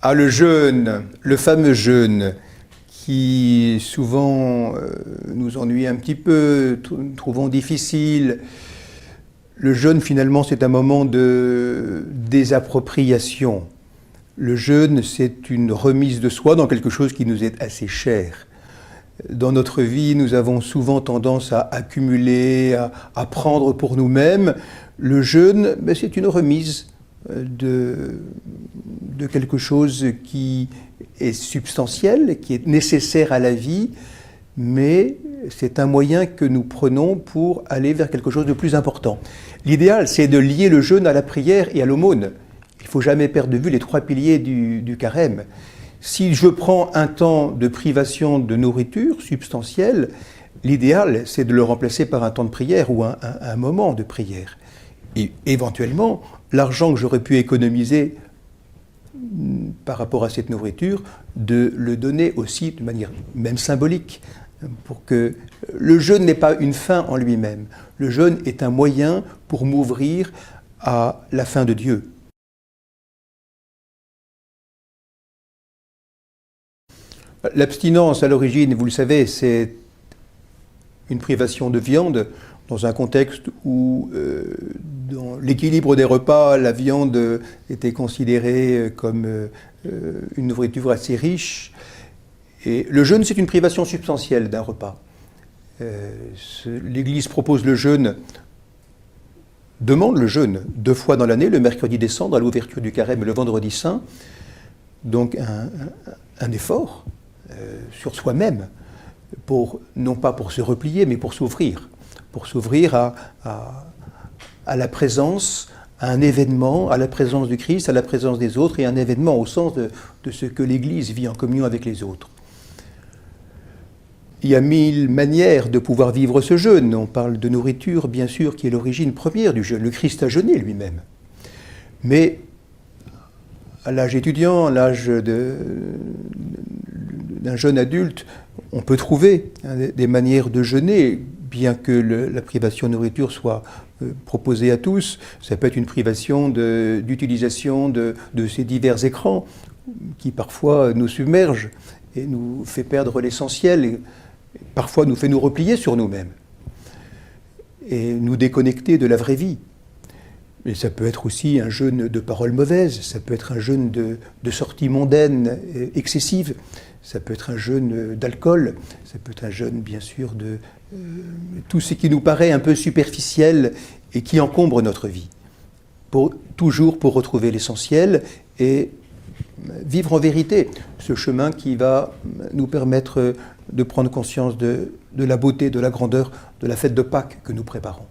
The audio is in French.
Ah, le jeûne, le fameux jeûne, qui souvent nous ennuie un petit peu, nous trouvons difficile. Le jeûne, finalement, c'est un moment de désappropriation. Le jeûne, c'est une remise de soi dans quelque chose qui nous est assez cher. Dans notre vie, nous avons souvent tendance à accumuler, à prendre pour nous-mêmes. Le jeûne, c'est une remise de quelque chose qui est substantiel, qui est nécessaire à la vie, mais c'est un moyen que nous prenons pour aller vers quelque chose de plus important. L'idéal, c'est de lier le jeûne à la prière et à l'aumône. Il ne faut jamais perdre de vue les trois piliers du carême. Si je prends un temps de privation de nourriture substantielle, l'idéal, c'est de le remplacer par un temps de prière ou un moment de prière. Et éventuellement, l'argent que j'aurais pu économiser par rapport à cette nourriture, de le donner aussi de manière même symbolique, pour que le jeûne n'est pas une fin en lui-même. Le jeûne est un moyen pour m'ouvrir à la fin de Dieu. L'abstinence, à l'origine, vous le savez, c'est une privation de viande dans un contexte où, dans l'équilibre des repas, la viande était considérée comme une nourriture assez riche. Et le jeûne, c'est une privation substantielle d'un repas. L'Église propose le jeûne, demande le jeûne 2 fois dans l'année, le mercredi des cendres à l'ouverture du carême et le vendredi saint. Donc un effort sur soi-même, non pas pour se replier, mais pour s'ouvrir à la présence, à un événement, à la présence du Christ, à la présence des autres, et un événement au sens de ce que l'Église vit en communion avec les autres. Il y a 1000 manières de pouvoir vivre ce jeûne. On parle de nourriture, bien sûr, qui est l'origine première du jeûne. Le Christ a jeûné lui-même. Mais à l'âge étudiant, à l'âge d'un jeune adulte, on peut trouver des manières de jeûner, bien que la privation de nourriture soit proposée à tous. Ça peut être une privation d'utilisation de ces divers écrans qui parfois nous submergent et nous fait perdre l'essentiel, et parfois nous fait nous replier sur nous-mêmes et nous déconnecter de la vraie vie. Et ça peut être aussi un jeûne de paroles mauvaises, ça peut être un jeûne de sorties mondaines excessives, ça peut être un jeûne d'alcool, ça peut être un jeûne, bien sûr, de tout ce qui nous paraît un peu superficiel et qui encombre notre vie. Toujours pour retrouver l'essentiel et vivre en vérité ce chemin qui va nous permettre de prendre conscience de la beauté, de la grandeur de la fête de Pâques que nous préparons.